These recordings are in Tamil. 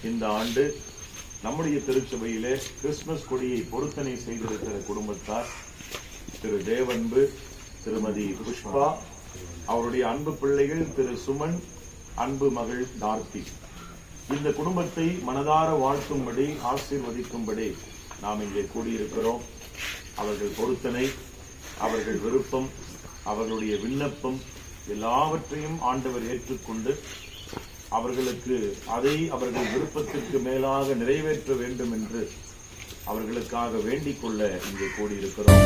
இந்த ஆண்டு நம்முடைய திருச்சபையிலே கிறிஸ்துமஸ் கொடியை பொருத்தனை செய்திருக்கிற குடும்பத்தார் திரு தேவன்பு, திருமதி புஷ்பா, அவருடைய அன்பு பிள்ளைகள் திரு சுமன், அன்பு மகள் டார்த்தி. இந்த குடும்பத்தை மனதார வாழ்த்தும்படி, ஆசீர்வதிக்கும்படி நாம் இங்கே கூடியிருக்கிறோம். அவர்கள் பொருத்தனை, அவர்கள் விருப்பம், அவர்களுடைய விண்ணப்பம் எல்லாவற்றையும் ஆண்டவர் ஏற்றுக்கொண்டு அவர்களுக்கு அதை அவர்கள் விருப்பத்திற்கு மேலாக நிறைவேற்ற வேண்டும் என்று அவர்களுக்காக வேண்டிக் கொள்ள இங்கே கூடியிருக்கிறோம்.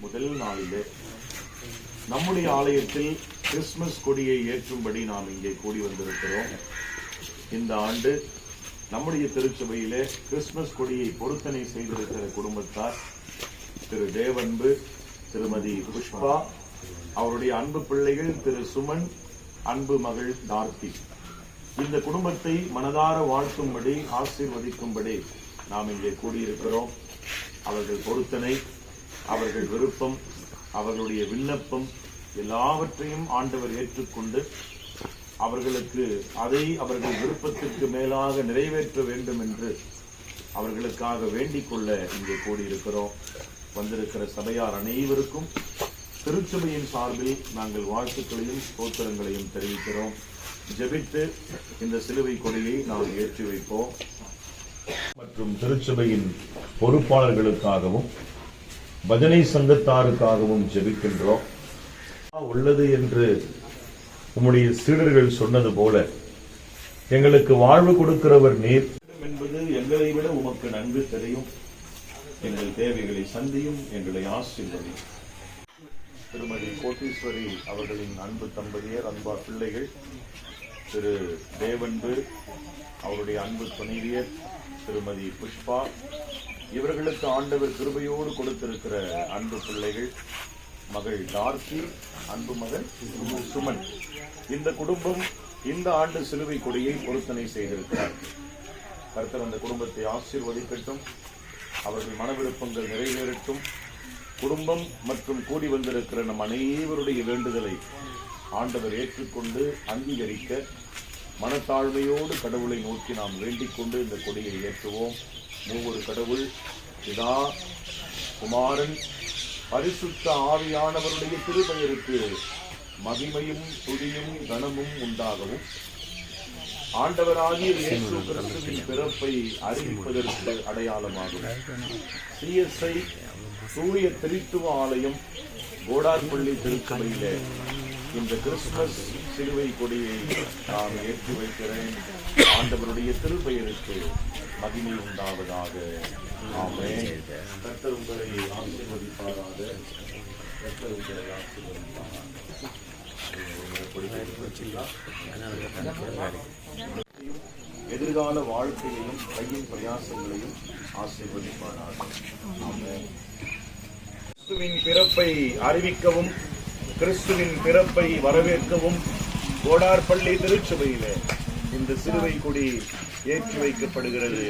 முதல் நாளிலே நம்முடைய ஆலயத்தில் கிறிஸ்துமஸ் கொடியை ஏற்றும்படி நாம் இங்கே கூடி வந்திருக்கிறோம். இந்த ஆண்டு நம்முடைய திருச்சபையிலே கிறிஸ்துமஸ் கொடியை பொருத்தனை செய்திருக்கிற குடும்பத்தார் திரு தேவன்பு, திருமதி புஷ்பா, அவருடைய அன்பு பிள்ளைகள் திரு சுமன், அன்பு மகள் டார்த்தி. இந்த குடும்பத்தை மனதார வாழ்த்தும்படி, ஆசீர்வதிக்கும்படி நாம் இங்கே கூடியிருக்கிறோம். அவர்கள் பொருத்தனை, அவர்கள் விருப்பம், அவர்களுடைய விண்ணப்பம் எல்லாவற்றையும் ஆண்டவர் ஏற்றுக்கொண்டு அவர்களுக்கு அதை அவர்கள் விருப்பத்திற்கு மேலாக நிறைவேற்ற வேண்டும் என்று அவர்களுக்காக வேண்டிக் கொள்ள இங்கே கூடியிருக்கிறோம். வந்திருக்கிற சபையார் அனைவருக்கும் திருச்சபையின் சார்பில் நாங்கள் வாழ்த்துக்களையும் ஸ்தோத்திரங்களையும் தெரிவிக்கிறோம். ஜெபித்து இந்த சிலுவை கொடியை நாம் ஏற்றி வைப்போம். மற்றும் திருச்சபையின் பொறுப்பாளர்களுக்காகவும் பஜனை சங்கத்தாருக்காகவும் ஜெபிக்கின்றோம். உள்ளது என்று உம்முடைய சீடர்கள் சொன்னது போல எங்களுக்கு வாழ்வு கொடுக்கிறவர் நீர் என்பது எங்களை விட உமக்கு நன்கு தெரியும். எங்கள் தேவைகளை சந்தியும், எங்களை ஆசீர்வதியும். திருமதி கோட்டீஸ்வரி அவர்களின் அன்பு தம்பதியர், அன்பா பிள்ளைகள் திரு தேவன்பு, அவருடைய அன்பு துணைவியர் திருமதி புஷ்பா, இவர்களுக்கு ஆண்டவர் கிருபையோடு கொடுத்திருக்கிற அன்பு பிள்ளைகள், மகள் டார்த்தி, அன்பு மகன் சுமன். இந்த குடும்பம் இந்த ஆண்டு சிலுவை கொடியை பொருத்தனை செய்திருக்கிறார். கர்த்தர் அந்த குடும்பத்தை ஆசீர்வதிக்கட்டும், அவர்கள் மன விருப்பங்கள் நிறைவேறட்டும். குடும்பம் மற்றும் கூடி வந்திருக்கிற நம் அனைவருடைய வேண்டுதலை ஆண்டவர் ஏற்றுக்கொண்டு அங்கீகரிக்க மனத்தாழ்மையோடு கடவுளை நோக்கி நாம் வேண்டிக் கொண்டு இந்த கொடியை ஏற்றுவோம். மூவொரு கடவுள், பிதா, குமாரன், பரிசுத்த ஆவியானவருடைய திருப்பெயருக்கு மகிமையும் துதியும் கனமும் உண்டாகவும், ஆண்டவராகிய இயேசு கிறிஸ்துவின் பிறப்பை அறிவிப்பதற்கு அடையாளமாகும் CSI தூய திருத்துவ ஆலயம் கோடார்பள்ளி திருச்சபையிலே இந்த கிறிஸ்துமஸ் சிலுவை கொடியை நான் ஏற்றி வைக்கிறேன். ஆண்டவருடைய திருப்பெயருக்கு மகிமை உண்டாவதாக. ஆமென். கர்த்தர் உங்களை ஆசீர்வதிப்பாராக. கர்த்தர் உங்களை ஆசீர்வதிப்பாராக. எதிர்கால வாழ்க்கையையும் கையின் பிரயாசங்களையும் ஆசீர்வதிப்பாராக. ஆமென். கிறிஸ்துவின் பிறப்பை அறிவிக்கவும், கிறிஸ்துவின் பிறப்பை வரவேற்கவும் கோடார்பள்ளி திருச்சபையிலே இந்த சிலுவை கொடி ஏற்றி வைக்கப்படுகிறது.